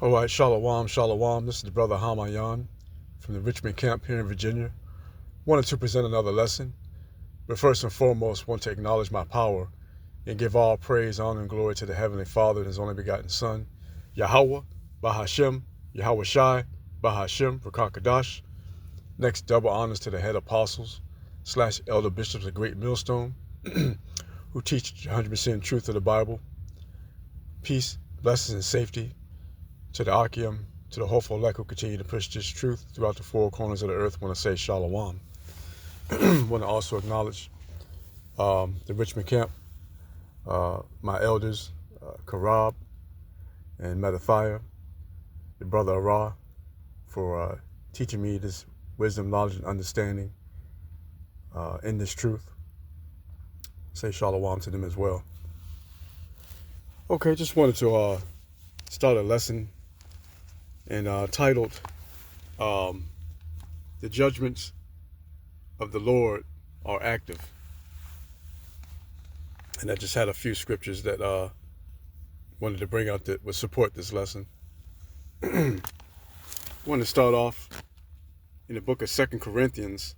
All right, Shalom, Shalom. This is the brother Hamayan from the Richmond camp here in Virginia. Wanted to present another lesson, but first and foremost, want to acknowledge my power and give all praise, honor, and glory to the Heavenly Father and His only begotten Son, Yahweh, Bahashem, Yahweh Shai, Bahashem, Rakakadash. Next, double honors to the head apostles / elder bishops of Great Millstone who teach 100% truth of the Bible. Peace, blessings, and safety to the Akim, to the hopeful elect who continue to push this truth throughout the four corners of the earth. Want to say Shalom. Want to also acknowledge the Richmond camp, my elders, Karab and Mattathiah, the brother Ara, for teaching me this wisdom, knowledge, and understanding in this truth. Say Shalom to them as well. Okay, just wanted to start a lesson and titled The Judgments of the Lord Are Active. And I just had a few scriptures that wanted to bring out that would support this lesson. I want to start off in the book of 2 Corinthians,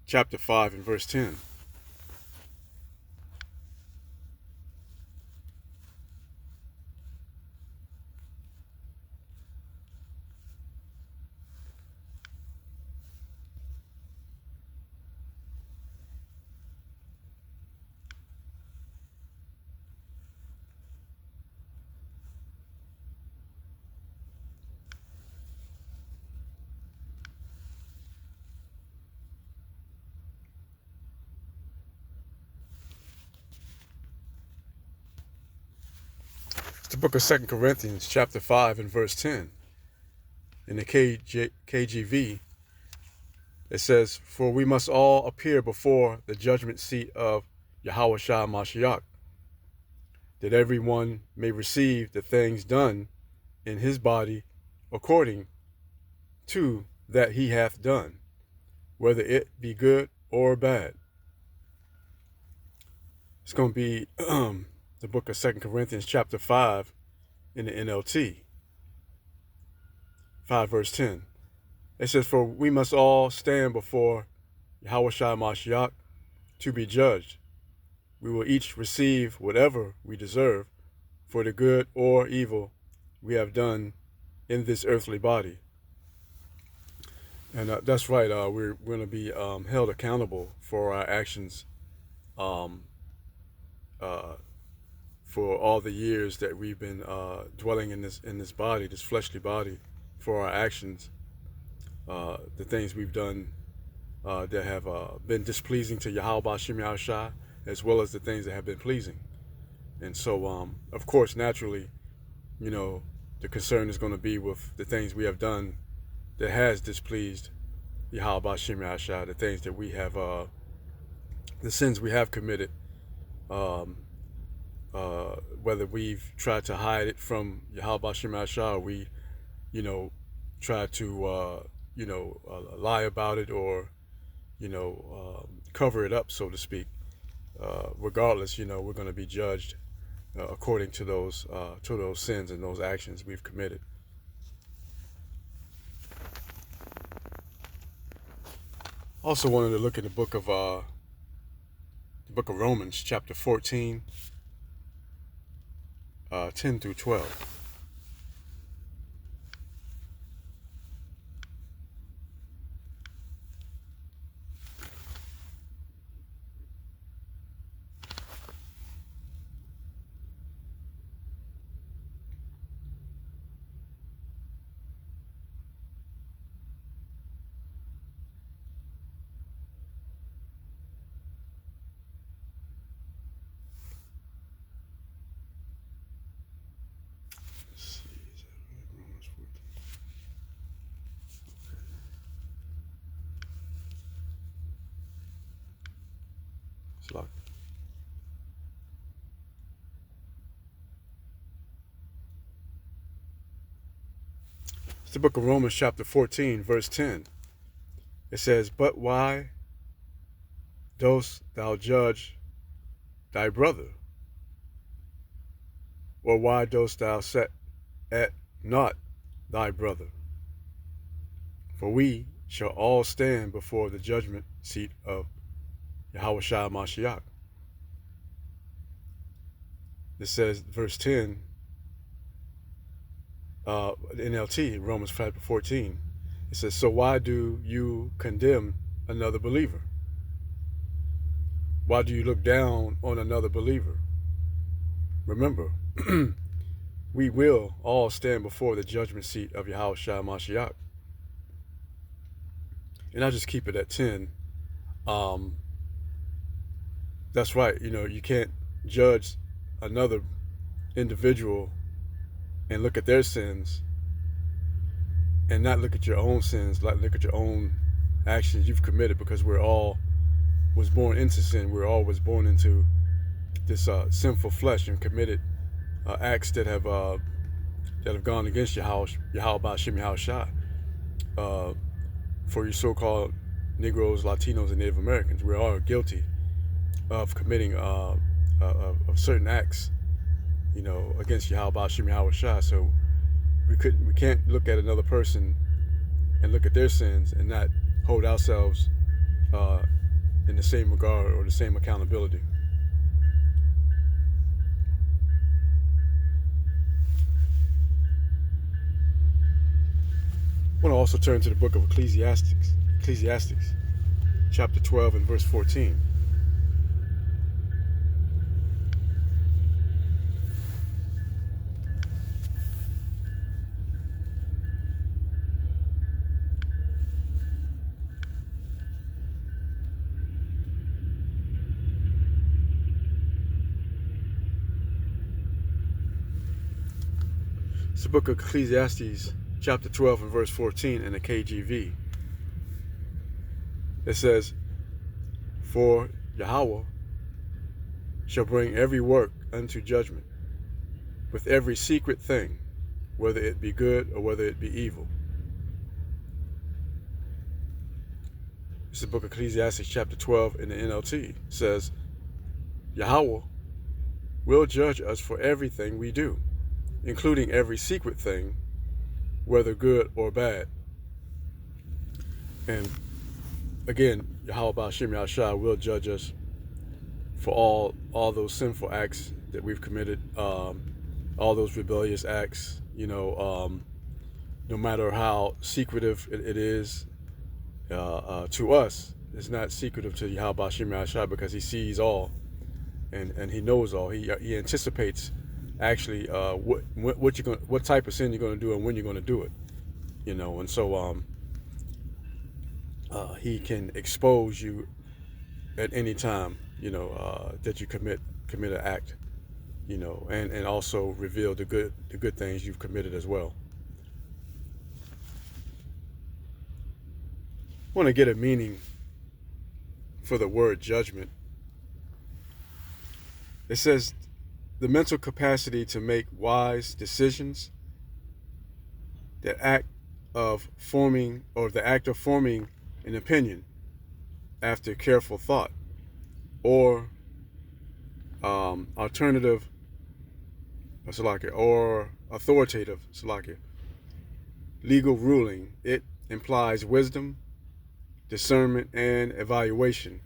chapter 5 and verse 10. The book of 2 Corinthians, chapter 5 and verse 10. In the KJV, it says, "For we must all appear before the judgment seat of Yahweh Shai Mashiach, that everyone may receive the things done in his body according to that he hath done, whether it be good or bad." It's going to be the book of 2 Corinthians chapter 5 in the NLT, 5 verse 10. It says, "For we must all stand before Yahweh Shai Mashiach to be judged. We will each receive whatever we deserve for the good or evil we have done in this earthly body." And that's right, we're going to be held accountable for our actions for all the years that we've been dwelling in this body, this fleshly body, for our actions, the things we've done that have been displeasing to Yahweh Ba'ashem Yahushua, as well as the things that have been pleasing. And so, of course, naturally, the concern is going to be with the things we have done that has displeased Yahweh Ba'ashem Yahushua, the things that we have, the sins we have committed, whether we've tried to hide it from Yahweh Ba'ashem Yahushua, or we, try to, lie about it, or, cover it up, so to speak. Regardless, we're going to be judged according to those sins and those actions we've committed. Also wanted to look at the book of Romans, chapter 14, 10 through 12. It's the book of Romans, chapter 14, verse 10. It says, "But why dost thou judge thy brother? Or why dost thou set at not thy brother, for we shall all stand before the judgment seat of Yahushua Mashiach. It says, verse 10, NLT, Romans chapter 14. It says, so why do you condemn another believer? Why do you look down on another believer? Remember, we will all stand before the judgment seat of Yahushua Mashiach. And I just keep it at 10. That's right. You can't judge another individual and look at their sins and not look at your own sins, like look at your own actions you've committed, because we're all was born into sin. We're all was born into this sinful flesh and committed acts that have gone against Yahweh Ba'Shem Yahushua. For you so-called Negroes, Latinos, and Native Americans, we're all guilty of committing of certain acts, against Yahweh Ba'Shem Yahushua. So we can't look at another person and look at their sins and not hold ourselves in the same regard or the same accountability. I want to also turn to the book of Ecclesiastes, chapter 12 and verse 14. It's the book of Ecclesiastes, chapter 12 and verse 14 in the KJV. It says, for Yahweh shall bring every work unto judgment, with every secret thing, whether it be good or whether it be evil. It's the book of Ecclesiastes, chapter 12 in the NLT. It says, Yahweh will judge us for everything we do, including every secret thing, whether good or bad. And again, Yahweh Ba'Shem Yahushua will judge us for all those sinful acts that we've committed, all those rebellious acts, no matter how secretive it is to us. It's not secretive to Yahweh Ba'Shem Yahushua, because he sees all and he knows all. He anticipates actually what type of sin you're going to do and when you're going to do it, and so he can expose you at any time, that you commit an act, and also reveal the good things you've committed as well. I want to get a meaning for the word judgment. It says, the mental capacity to make wise decisions, the act of forming an opinion after careful thought, or authoritative legal ruling. It implies wisdom, discernment, and evaluation,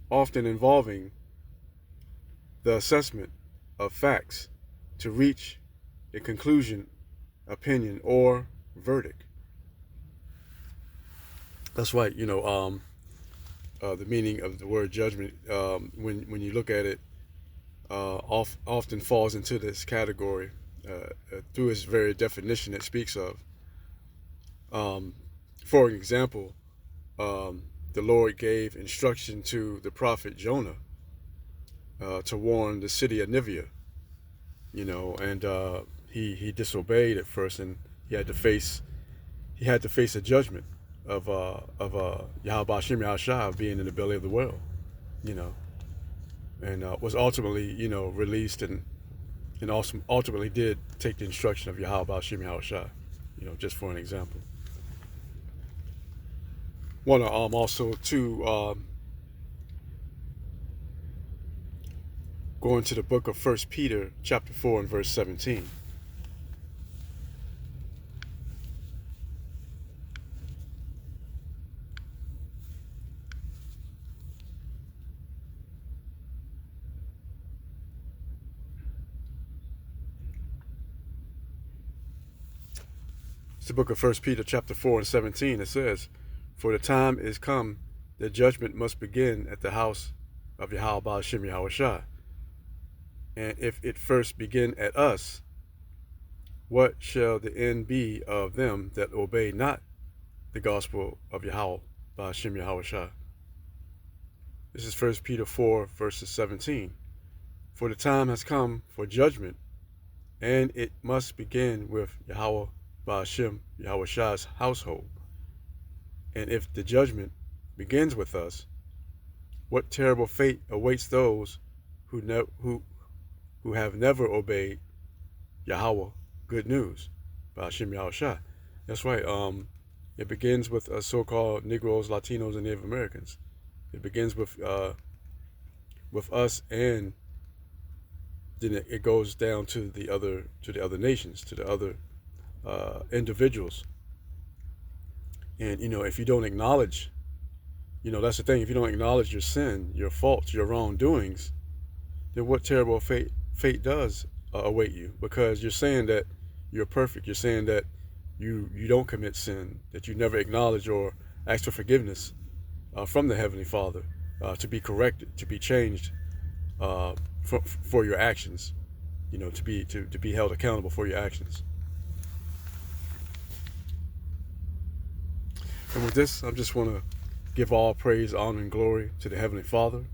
often involving the assessment of facts to reach a conclusion, opinion, or verdict. That's right. The meaning of the word judgment, when you look at it, often falls into this category through its very definition it speaks of. For example, the Lord gave instruction to the prophet Jonah to warn the city of Nineveh, and he disobeyed at first, and he had to face a judgment of Yahweh Ba'Shem Yahushua being in the belly of the whale, and was ultimately released and also ultimately did take the instruction of Yahweh Ba'Shem Yahushua, just for an example. Want to also to go into the book of 1 Peter chapter 4 and verse 17. the book of 1 Peter chapter 4 and 17. It says, "For the time is come that judgment must begin at the house of Yahweh Ba'ashem Yahweh Shai. And if it first begin at us, what shall the end be of them that obey not the gospel of Yahweh Ba'ashem Yahweh Shai?" This is 1 Peter 4 verses 17. "For the time has come for judgment, and it must begin with Yahweh Ba'ashem Yahweh Shai's household. And if the judgment begins with us, what terrible fate awaits those who have never obeyed Yahweh good news Ba'ashem Yahweh Shai." That's right. It begins with so-called Negroes, Latinos, and Native Americans. It begins with us, and then it goes down to the other nations, to the other individuals. And if you don't acknowledge, that's the thing. If you don't acknowledge your sin, your faults, your wrongdoings, then what terrible fate does await you? Because you're saying that you're perfect. You're saying that you don't commit sin, that you never acknowledge or ask for forgiveness from the Heavenly Father, to be corrected, to be changed for your actions, to be held accountable for your actions. And with this, I just want to give all praise, honor, and glory to the Heavenly Father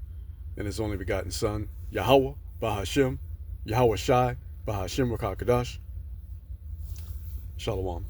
and His only begotten Son, Yahweh Ba'ashem Yahweh Shai Ba'ashem Rakah Kadash. Shalom.